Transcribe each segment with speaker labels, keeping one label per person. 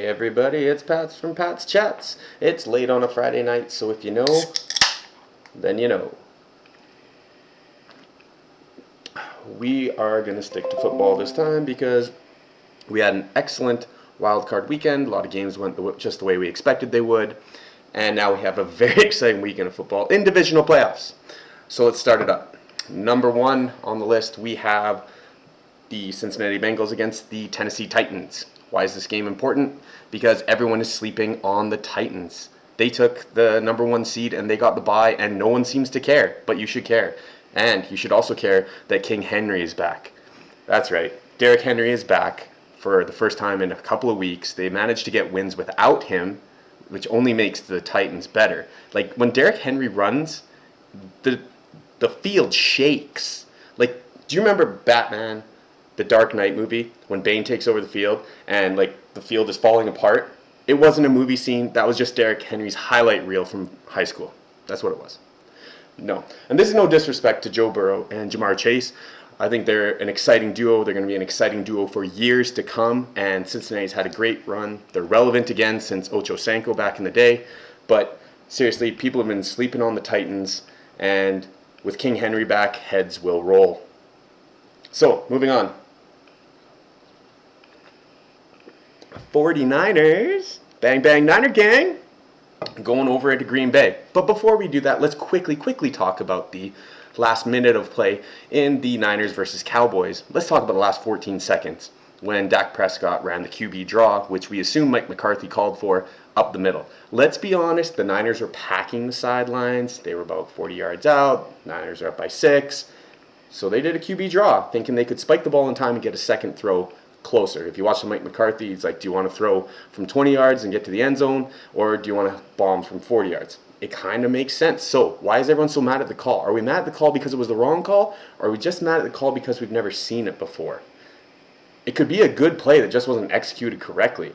Speaker 1: everybody, it's Pats from Pat's Chats. It's late on a Friday night, so if you know, then you know. We are going to stick to football this time because we had an excellent wild card weekend. A lot of games went just the way we expected they would. And now we have a very exciting weekend of football in divisional playoffs. So let's start it up. Number one on the list, we have the Cincinnati Bengals against the Tennessee Titans. Why is this game important? Because everyone is sleeping on the Titans. They took the number one seed and they got the bye, and no one seems to care, but you should care. And you should also care that King Henry is back. That's right. Derrick Henry is back for the first time in a couple of weeks. They managed to get wins without him, which only makes the Titans better. Like, when Derrick Henry runs, the field shakes. Like, do you remember Batman, the Dark Knight movie, when Bane takes over the field and, like, the field is falling apart? It wasn't a movie scene. That was just Derrick Henry's highlight reel from high school. That's what it was. No. And this is no disrespect to Joe Burrow and Jamar Chase. I think they're an exciting duo. They're going to be an exciting duo for years to come. And Cincinnati's had a great run. They're relevant again since Ocho Cinco back in the day. But seriously, people have been sleeping on the Titans. And with King Henry back, heads will roll. So, moving on. 49ers. Bang, bang, Niner gang. Going over to Green Bay. But before we do that, let's quickly talk about the last minute of play in the Niners versus Cowboys. Let's talk about the last 14 seconds when Dak Prescott ran the QB draw, which we assume Mike McCarthy called for, up the middle. Let's be honest, the Niners were packing the sidelines. They were about 40 yards out. Niners are up by 6. So they did a QB draw, thinking they could spike the ball in time and get a second throw closer. If you watch Mike McCarthy, he's like, do you want to throw from 20 yards and get to the end zone, or do you want to bomb from 40 yards? It kind of makes sense. So why is everyone so mad at the call? Are we mad at the call because it was the wrong call, or are we just mad at the call because we've never seen it before? It could be a good play that just wasn't executed correctly.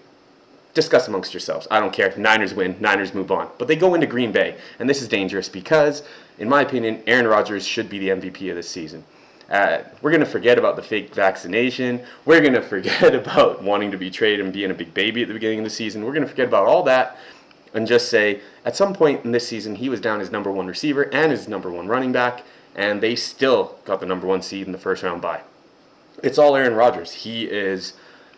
Speaker 1: Discuss amongst yourselves. I don't care. Niners win. Niners move on. But they go into Green Bay, and this is dangerous because, in my opinion, Aaron Rodgers should be the MVP of this season. We're going to forget about the fake vaccination. We're going to forget about wanting to be traded and being a big baby at the beginning of the season. We're going to forget about all that and just say, at some point in this season, he was down his number one receiver and his number one running back, and they still got the number one seed in the first round bye. It's all Aaron Rodgers. He is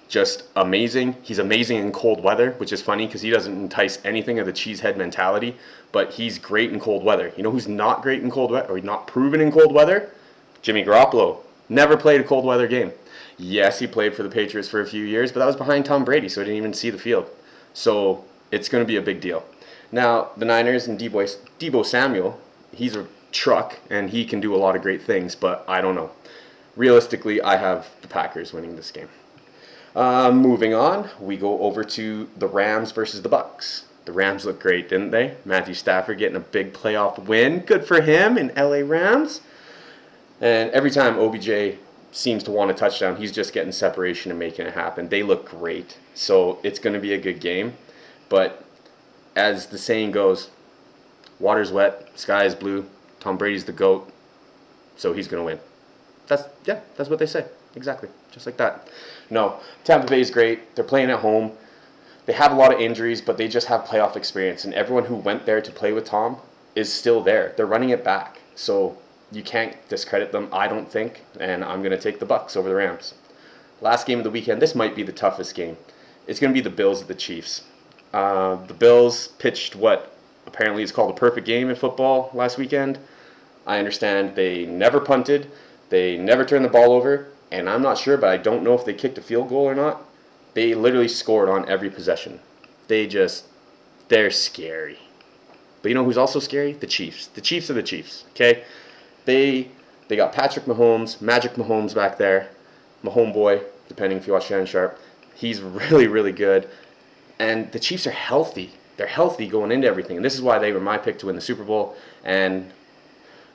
Speaker 1: just amazing. He's amazing in cold weather, which is funny because he doesn't entice anything of the cheesehead mentality, but he's great in cold weather. You know who's not great in cold weather, or not proven in cold weather? Jimmy Garoppolo. Never played a cold weather game. Yes, he played for the Patriots for a few years, but that was behind Tom Brady, so he didn't even see the field. So it's going to be a big deal. Now, the Niners and Deebo Samuel, he's a truck, and he can do a lot of great things, but I don't know. Realistically, I have the Packers winning this game. Moving on, we go over to the Rams versus the Bucks. The Rams look great, didn't they? Matthew Stafford getting a big playoff win. Good for him in LA Rams. And every time OBJ seems to want a touchdown, he's just getting separation and making it happen. They look great. So it's going to be a good game. But as the saying goes, water's wet, sky is blue, Tom Brady's the GOAT, so he's going to win. That's what they say. Exactly. Just like that. No, Tampa Bay is great. They're playing at home. They have a lot of injuries, but they just have playoff experience. And everyone who went there to play with Tom is still there. They're running it back. So you can't discredit them, I don't think, and I'm going to take the Bucks over the Rams. Last game of the weekend, this might be the toughest game. It's going to be the Bills at the Chiefs. The Bills pitched what apparently is called a perfect game in football last weekend. I understand they never punted, they never turned the ball over, and I'm not sure, but I don't know if they kicked a field goal or not. They literally scored on every possession. They're scary. But you know who's also scary? The Chiefs. The Chiefs are the Chiefs, okay? They got Patrick Mahomes, Magic Mahomes back there, Mahomes boy, depending if you watch Shannon Sharp. He's really, really good. And the Chiefs are healthy. They're healthy going into everything. And this is why they were my pick to win the Super Bowl. And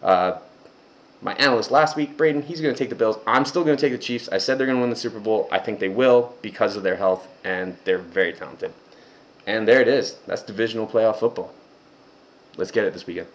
Speaker 1: my analyst last week, Braden, he's going to take the Bills. I'm still going to take the Chiefs. I said they're going to win the Super Bowl. I think they will because of their health, and they're very talented. And there it is. That's divisional playoff football. Let's get it this weekend.